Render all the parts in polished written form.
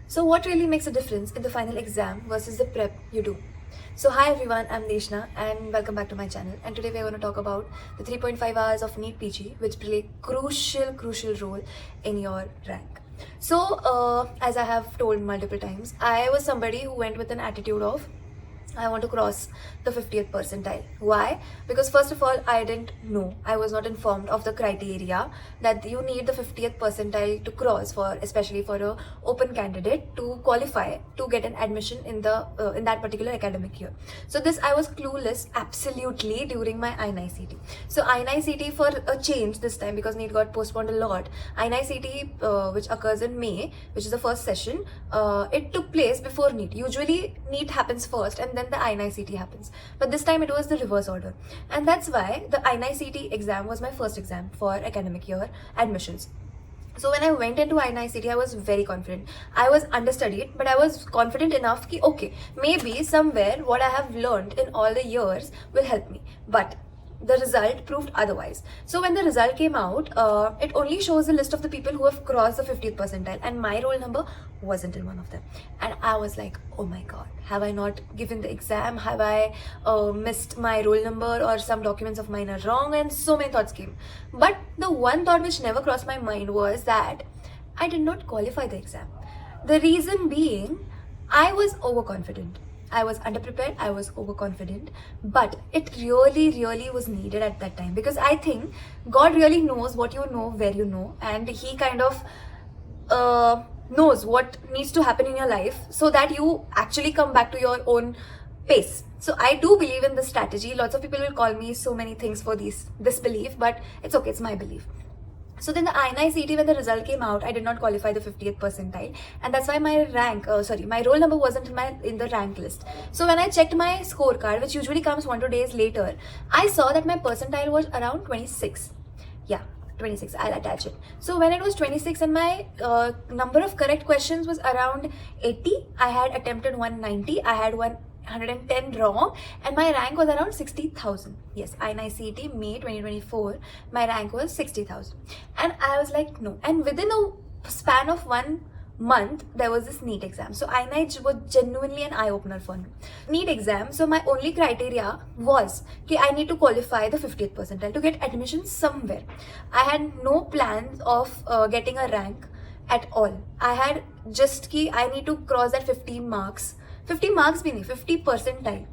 So what really makes a difference in the final exam versus the prep you do? So hi everyone, I'm Deshna and welcome back to my channel. And today we're going to talk about the 3.5 hours of NEET PG, which play a crucial role in your rank. So as I have told multiple times, I was somebody who went with an attitude of I want to cross the 50th percentile. Why? Because first of all, I didn't know. I was not informed of the criteria that you need the 50th percentile to cross for, especially for a open candidate to qualify to get an admission in that particular academic year. So this I was clueless absolutely during my INICET. So INICET for a change this time because NEET got postponed a lot. INICET which occurs in May, which is the first session, it took place before NEET. Usually NEET happens first and then the INICET happens. But this time it was the reverse order. And that's why the INICET exam was my first exam for academic year admissions. So when I went into INICET, I was very confident. I was understudied, but I was confident enough that okay, maybe somewhere what I have learned in all the years will help me. But the result proved otherwise. So when the result came out, it only shows a list of the people who have crossed the 50th percentile, and my roll number wasn't in one of them. And I was like, oh my god, have I not given the exam? Have I missed my roll number, or some documents of mine are wrong? And so many thoughts came. But the one thought which never crossed my mind was that I did not qualify the exam. The reason being, I was overconfident. I was underprepared, I was overconfident, but it really was needed at that time, because I think God really knows what you know, where you know, and He kind of knows what needs to happen in your life so that you actually come back to your own pace. So I do believe in this strategy. Lots of people will call me so many things for this belief, but it's okay, it's my belief. So then the INICET, when the result came out, I did not qualify the 50th percentile, and that's why my my roll number wasn't in the rank list. So when I checked my scorecard, which usually comes 1 or 2 days later, I saw that my percentile was around 26. Yeah, 26. I'll attach it. So when it was 26 and my number of correct questions was around 80, I had attempted 190. I had 110 wrong, and my rank was around 60,000. Yes, INICET May 2024, my rank was 60,000. And I was like, no. And within a span of 1 month, there was this NEET exam. So INICET was genuinely an eye-opener for me. NEET exam, so my only criteria was that I need to qualify the 50th percentile to get admission somewhere. I had no plans of getting a rank at all. I had just that I need to cross that 50 marks. 50 marks bhi nahi, 50 percentile.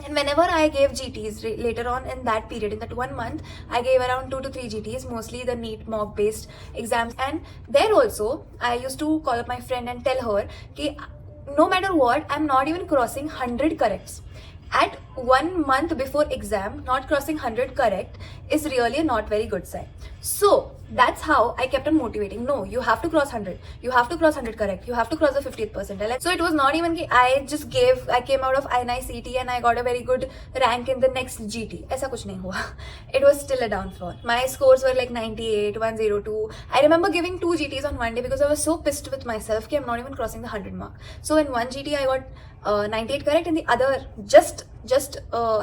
And whenever I gave GTs later on in that period, in that 1 month, I gave around 2 to 3 GTs, mostly the NEET mock based exams. And there also, I used to call up my friend and tell her that no matter what, I'm not even crossing 100 corrects. At 1 month before exam, not crossing 100 correct is really not very good sign. So that's how I kept on motivating. No, you have to cross 100. You have to cross 100 correct. You have to cross the 50th percentile. So it was not even I came out of INICET and I got a very good rank in the next GT. Aisa kuch nahi hua. It was still a downfall. My scores were like 98, 102. I remember giving 2 GTs on one day because I was so pissed with myself that I'm not even crossing the 100 mark. So in one GT I got 98 correct, and the other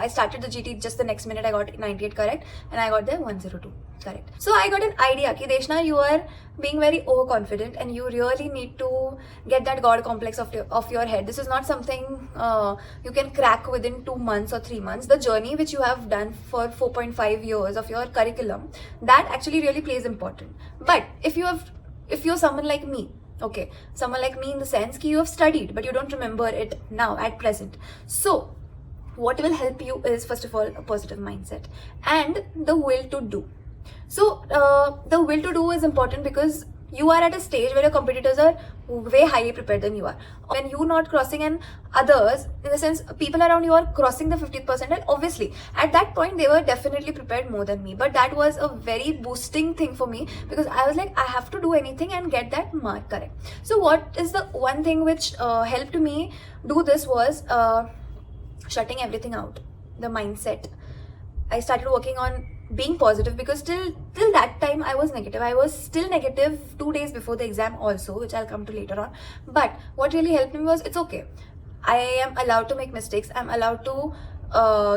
I started the GT just the next minute I got 98 correct, and I got there 102 correct. So I got an idea that Deshna, you are being very overconfident and you really need to get that God complex of your head. This is not something you can crack within 2 months or 3 months. The journey which you have done for 4.5 years of your curriculum, that actually really plays important. But if you're someone like me, okay, someone like me in the sense that you have studied but you don't remember it now at present. So what will help you is, first of all, a positive mindset and the will to do. So the will to do is important because you are at a stage where your competitors are way highly prepared than you are. When you're not crossing and others, in the sense people around you are crossing the 50th percentile, obviously at that point they were definitely prepared more than me. But that was a very boosting thing for me because I was like, I have to do anything and get that mark correct. So what is the one thing which helped me do this was shutting everything out, the mindset. I started working on being positive because till that time I was negative. I was still negative 2 days before the exam also, which I'll come to later on. But what really helped me was, it's okay. I am allowed to make mistakes. I'm allowed to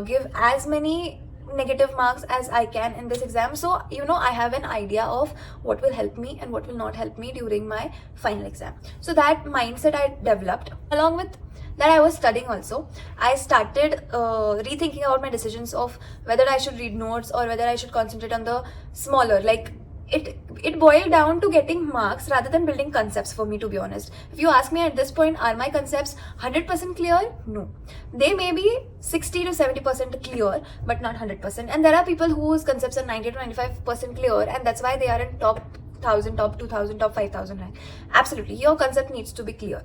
give as many negative marks as I can in this exam. So, I have an idea of what will help me and what will not help me during my final exam. So that mindset I developed. Along with that, I was studying also. I started rethinking about my decisions of whether I should read notes or whether I should concentrate on the smaller, like it boiled down to getting marks rather than building concepts for me, to be honest. If you ask me at this point, are my concepts 100% clear? No. They may be 60 to 70% clear, but not 100%. And there are people whose concepts are 90 to 95% clear, and that's why they are in top 1000, top 2000, top 5000 rank. Absolutely, your concept needs to be clear.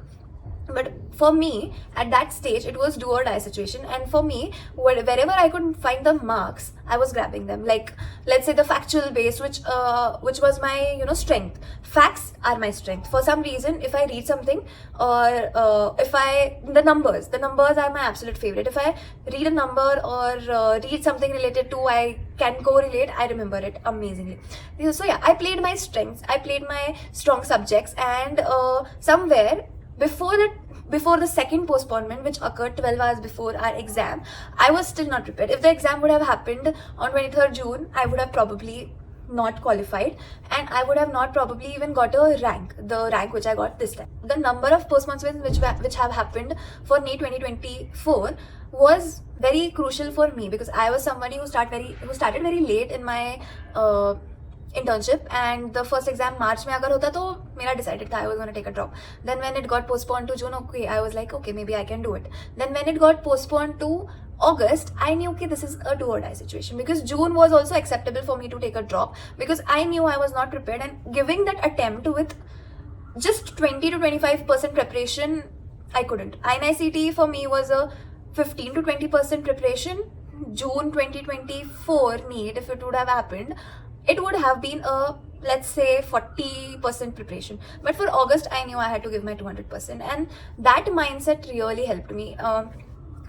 But for me, at that stage, it was do or die situation. And for me, wherever I could find the marks, I was grabbing them. Like, let's say the factual base, which was my, strength. Facts are my strength. For some reason, if I read something, or the numbers are my absolute favorite. If I read a number or read something related to, I can correlate, I remember it amazingly. So yeah, I played my strengths, I played my strong subjects, and somewhere before the second postponement, which occurred 12 hours before our exam, I was still not prepared. If the exam would have happened on 23rd June, I would have probably not qualified, and I would have not probably even got a rank, the rank which I got this time. The number of postponements which have happened for NEET 2024 was very crucial for me, because I was somebody who started very late in my internship, and the first exam March mein agar hota to mera decided tha I was going to take a drop. Then when it got postponed to June, okay, I was like, okay, maybe I can do it. Then when it got postponed to August, I knew okay, this is a do or die situation, because June was also acceptable for me to take a drop, because I knew I was not prepared, and giving that attempt with just 20 to 25% preparation, I couldn't. INICT for me was a 15 to 20% preparation. June 2024 NEET, if it would have happened, it would have been a, let's say, 40% preparation. But for August, I knew I had to give my 200%, and that mindset really helped me.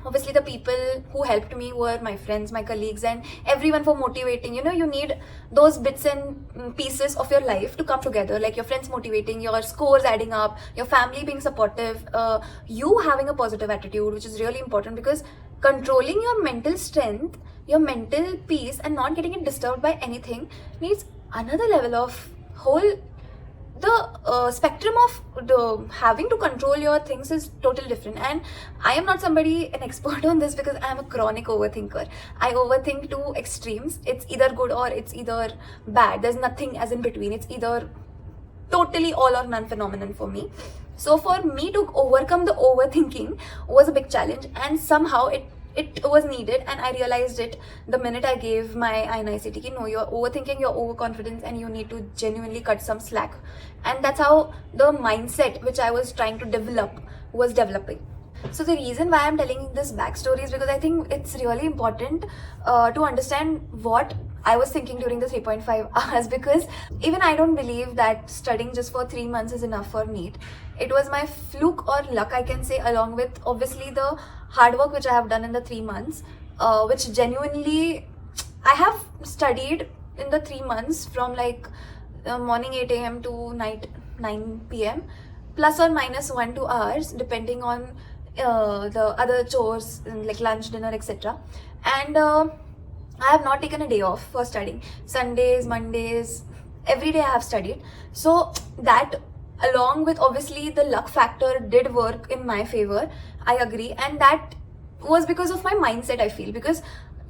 Obviously, the people who helped me were my friends, my colleagues, and everyone for motivating. You need those bits and pieces of your life to come together, like your friends motivating, your scores adding up, your family being supportive, you having a positive attitude, which is really important, because controlling your mental strength, your mental peace, and not getting it disturbed by anything needs another level of the spectrum of having to control your things is totally different. And I am not an expert on this, because I am a chronic overthinker. I overthink to extremes. It's either good or it's either bad. There's nothing as in between. It's either totally all or none phenomenon for me. So for me to overcome the overthinking was a big challenge, and somehow it was needed, and I realized it the minute I gave my INICT. No, you're overthinking, you're overconfident, and you need to genuinely cut some slack. And that's how the mindset which I was trying to develop was developing. So the reason why I'm telling this backstory is because I think it's really important to understand what I was thinking during the 3.5 hours, because even I don't believe that studying just for 3 months is enough for NEET. It was my fluke or luck, I can say, along with obviously the hard work which I have done in the 3 months, which genuinely I have studied in the 3 months from like morning 8 a.m. to night 9 p.m. plus or minus 1-2 hours depending on the other chores like lunch, dinner, etc. And I have not taken a day off for studying. Sundays, Mondays, every day I have studied. So that, along with obviously the luck factor, did work in my favor. I agree. And that was because of my mindset, I feel. Because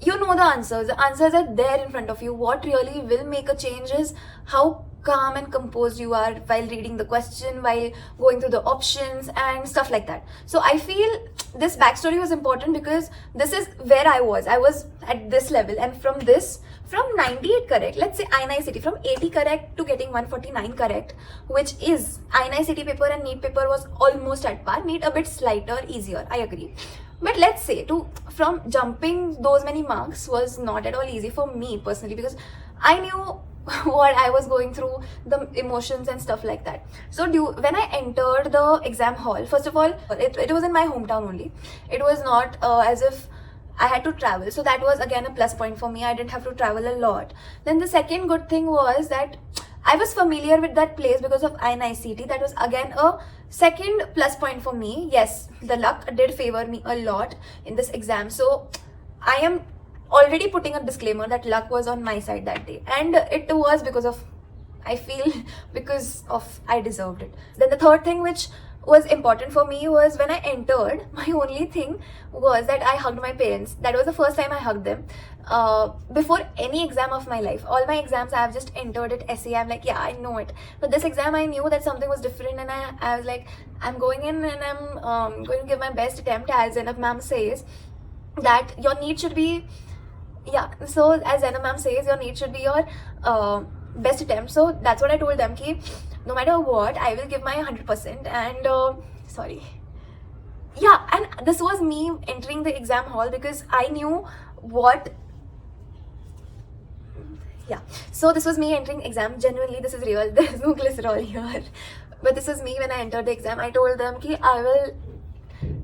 you know the answers. The answers are there in front of you. What really will make a change is how calm and composed you are while reading the question, while going through the options and stuff like that. So I feel this backstory was important, because this is where I was at this level, and from 98 correct, let's say INICT, from 80 correct to getting 149 correct, which is INICT paper and NEET paper was almost at par. NEET a bit slighter, easier, I agree. But let's say from jumping those many marks was not at all easy for me personally, because I knew what I was going through, the emotions and stuff like that. So when I entered the exam hall, first of all, it was in my hometown only. It was not as if I had to travel. So that was again a plus point for me. I didn't have to travel a lot. Then the second good thing was that I was familiar with that place because of INICT. That was again a second plus point for me. Yes, the luck did favor me a lot in this exam. So I am already putting a disclaimer that luck was on my side that day, and it was because of, I feel, because of I deserved it. Then the third thing which was important for me was when I entered, my only thing was that I hugged my parents. That was the first time I hugged them. Before any exam of my life, all my exams I have just entered it SE. I'm like, yeah, I know it. But this exam I knew that something was different, and I was like, I'm going in and I'm going to give my best attempt. As Zainab ma'am says, that your need should be, yeah. So as Zainab ma'am says, your need should be your best attempt. So that's what I told them, ki no matter what, I will give my 100%. And sorry, yeah. And this was me entering the exam hall because I knew what, yeah. So this was me entering exam. Genuinely, this is real. There is no glycerol here. But this was me when I entered the exam. I told them ki I will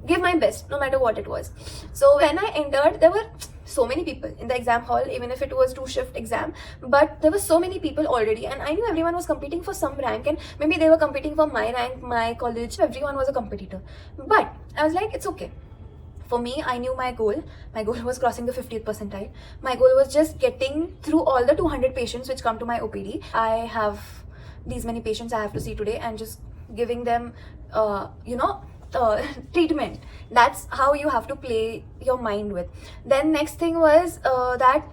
give my best no matter what it was. So when I entered, there were so many people in the exam hall, even if it was 2-shift exam, but there were so many people already, and I knew everyone was competing for some rank, and maybe they were competing for my rank, my college. Everyone was a competitor, but I was like, it's okay. For me, I knew my goal. My goal was crossing the 50th percentile. My goal was just getting through all the 200 patients which come to my OPD. I have these many patients I have to see today, and just giving them, treatment. That's how you have to play your mind with. Then next thing was that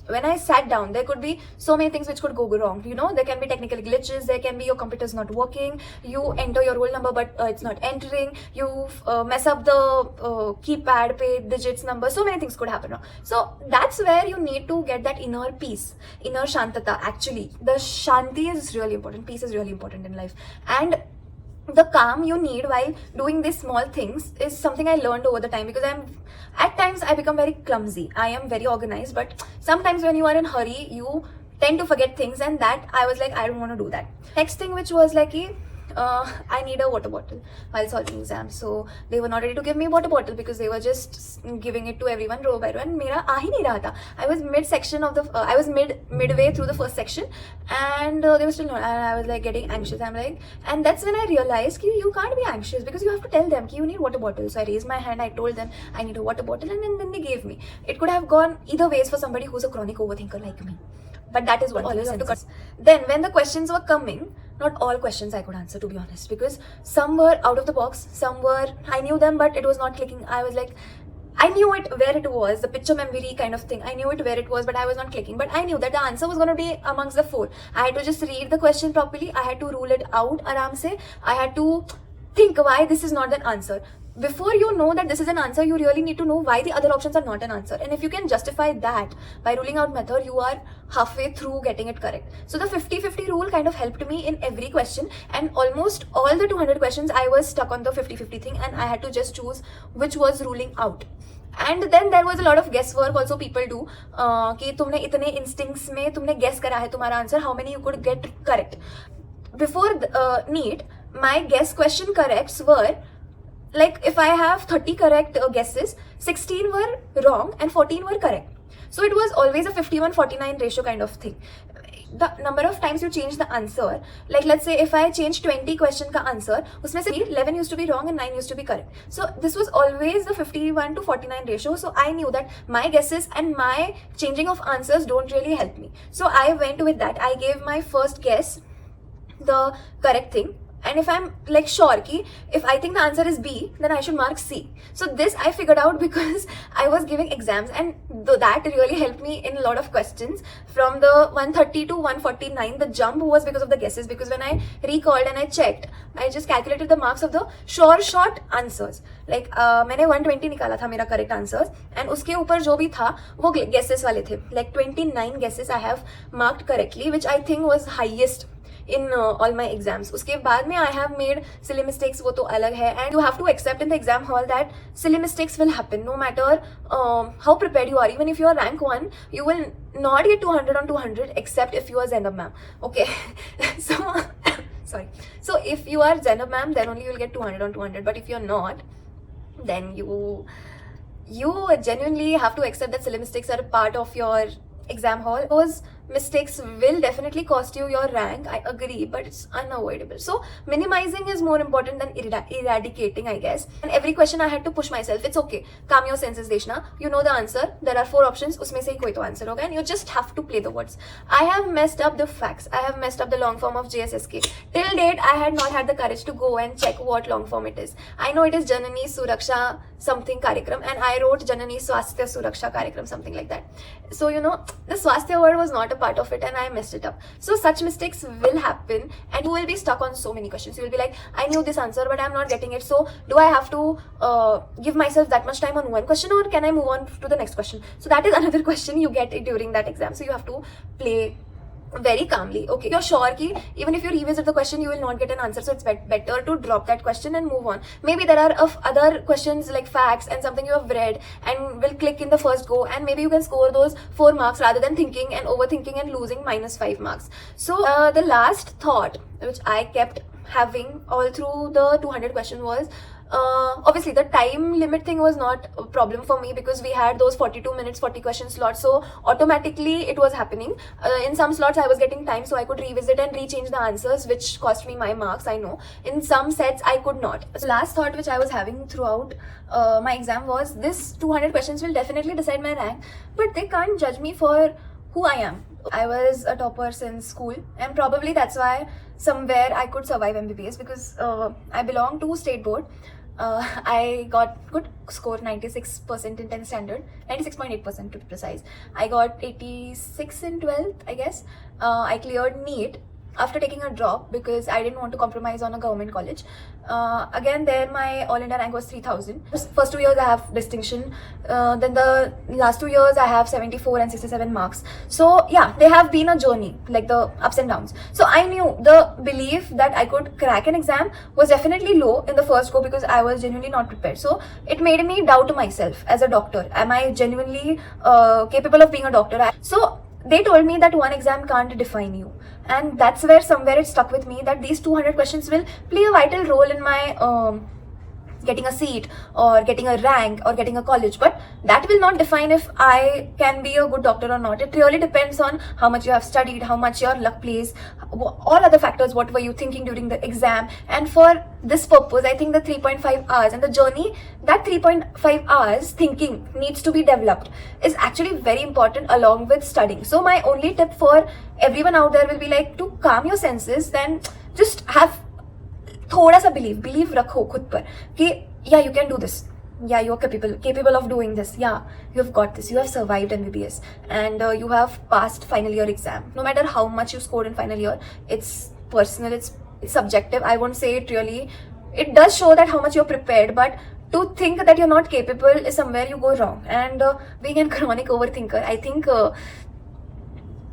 when I sat down, there could be so many things which could go wrong. There can be technical glitches, there can be your computer's not working, you enter your roll number but it's not entering, you mess up the keypad, page, digits, number, so many things could happen wrong. So that's where you need to get that inner peace, inner shantata. Actually, the shanti is really important, peace is really important in life. And the calm you need while doing these small things is something I learned over the time, because at times I become very clumsy. I am very organized, but sometimes when you are in hurry, you tend to forget things, and that I was like, I don't want to do that. Next thing which was like, I need a water bottle while solving exams. So they were not ready to give me a water bottle because they were just giving it to everyone row by row, and mera aa hi nahi raha tha. I was I was midway through the first section, and they were still not, and I was like getting anxious. I'm like, and that's when I realized ki you can't be anxious because you have to tell them ki you need water bottle. So I raised my hand, I told them I need a water bottle, and then they gave me. It could have gone either ways for somebody who's a chronic overthinker like me. But that is what always had to cut. Then when the questions were coming, not all questions I could answer, to be honest, because some were out of the box, some were, I knew them but it was not clicking. I was like, I knew it where it was, the picture memory kind of thing. I knew it where it was, but I was not clicking. But I knew that the answer was going to be amongst the 4. I had to just read the question properly. I had to rule it out aram se. I had to think why this is not an answer. Before you know that this is an answer, you really need to know why the other options are not an answer. And if you can justify that by ruling out method, you are halfway through getting it correct. So the 50-50 rule kind of helped me in every question, and almost all the 200 questions I was stuck on the 50-50 thing, and I had to just choose which was ruling out. And then there was a lot of guesswork also people do, कि तुमने इतने instincts में तुमने guess करा है तुम्हारा answer, how many you could get correct. Before NEET, my guess question corrects were, like if I have 30 correct guesses, 16 were wrong and 14 were correct. So it was always a 51-49 ratio kind of thing. The number of times you change the answer, like let's say if I change 20 question ka answer, usme se 11 used to be wrong and 9 used to be correct. So this was always the 51-49 ratio. So I knew that my guesses and my changing of answers don't really help me. So I went with that. I gave my first guess the correct thing. And if I'm like sure ki if I think the answer is B, then I should mark C. So this I figured out because I was giving exams, and that really helped me in a lot of questions. From the 130 to 149, the jump was because of the guesses, because when I recalled and I checked, I just calculated the marks of the sure short answers. Like मैंने 120 निकाला था मेरा correct answers, and उसके ऊपर जो भी था वो guesses वाले थे. Like 29 guesses I have marked correctly, which I think was highest in all my exams. उसके बाद में I have made silly mistakes, वो तो अलग है, and you have to accept in the exam hall that silly mistakes will happen no matter how prepared you are. Even if you are rank 1, you will not get 200 on 200 except if you are Zainab ma'am. Okay, so sorry. So if you are Zainab ma'am, then only you will get 200 on 200. But if you're not, then you genuinely have to accept that silly mistakes are a part of your exam hall. Those mistakes will definitely cost you your rank, I agree, but it's unavoidable. So minimizing is more important than eradicating, I guess. And every question I had to push myself. It's okay, calm your senses, Deshna. You know the answer. There are 4 options. Usme se hi koi to answer hoga, and you just have to play the words. I have messed up the facts. I have messed up the long form of JSSK. Till date, I had not had the courage to go and check what long form it is. I know it is Janani Suraksha something Karyakram, and I wrote Janani Swasthya Suraksha Karyakram, something like that. So, you know, the Swasthya word was not a part of it, and I messed it up. So such mistakes will happen, and you will be stuck on so many questions. You will be like, I knew this answer, but I'm not getting it. So do I have to give myself that much time on one question, or can I move on to the next question? So that is another question you get during that exam. So you have to play very calmly. Okay, you're sure ki even if you revisit the question, you will not get an answer, so it's better to drop that question and move on. Maybe there are other questions like facts and something you have read and will click in the first go, and maybe you can score those 4 marks rather than thinking and overthinking and losing -5 marks. So the last thought which I kept having all through the 200 question was, obviously the time limit thing was not a problem for me because we had those 42 minutes 40 question slots, so automatically it was happening. In some slots I was getting time, so I could revisit and rechange the answers, which cost me my marks, I know. In some sets I could not. So last thought which I was having throughout my exam was, this 200 questions will definitely decide my rank, but they can't judge me for who I am. I was a topper since school, and probably that's why somewhere I could survive MBBS, because I belong to state board. I got good score, 96% in 10th standard, 96.8% to be precise. I got 86 in 12th, I guess. I cleared NEET after taking a drop because I didn't want to compromise on a government college. Again, there my all India rank was 3000. First 2 years I have distinction. Then the last 2 years I have 74 and 67 marks. So yeah, they have been a journey, like the ups and downs. So I knew the belief that I could crack an exam was definitely low in the first go because I was genuinely not prepared. So it made me doubt myself as a doctor. Am I genuinely capable of being a doctor? So they told me that one exam can't define you, and that's where somewhere it stuck with me, that these 200 questions will play a vital role in my getting a seat or getting a rank or getting a college, but that will not define if I can be a good doctor or not. It really depends on how much you have studied, how much your luck plays, all other factors, what were you thinking during the exam. And for this purpose, I think the 3.5 hours and the journey that 3.5 hours thinking needs to be developed is actually very important along with studying. So my only tip for everyone out there will be like, to calm your senses, then just have थोड़ा सा believe रखो खुद पर कि yeah, you can do this, yeah, you are capable of doing this, yeah, you have got this, you have survived MBBS, and you have passed final year exam. No matter how much you scored in final year, it's personal, it's subjective. I won't say it really. It does show that how much you're prepared, but to think that you're not capable is somewhere you go wrong. And being a chronic overthinker, I think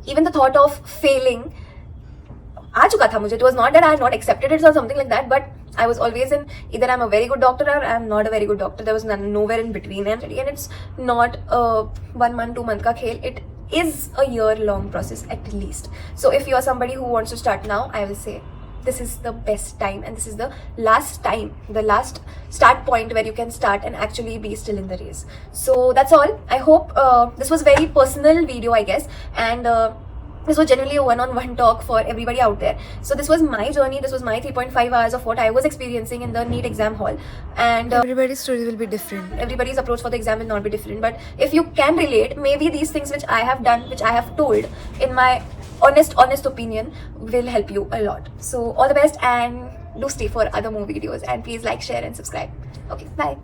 even the thought of failing आ चुका था मुझे. It was not that I had not accepted it or something like that, but I was always in either I'm a very good doctor or I'm not a very good doctor. There was nowhere in between, and it's not a 1 month 2 month ka khel. It is a year-long process at least. So if you're somebody who wants to start now, I will say this is the best time, and this is the last time, the last start point where you can start and actually be still in the race. So that's all. I hope this was very personal video, I guess, and this was genuinely a one-on-one talk for everybody out there. So this was my journey. This was my 3.5 hours of what I was experiencing in the NEET exam hall. And everybody's story will be different. Everybody's approach for the exam will not be different. But if you can relate, maybe these things which I have done, which I have told in my honest opinion, will help you a lot. So all the best, and do stay for other more videos. And please like, share and subscribe. Okay, bye.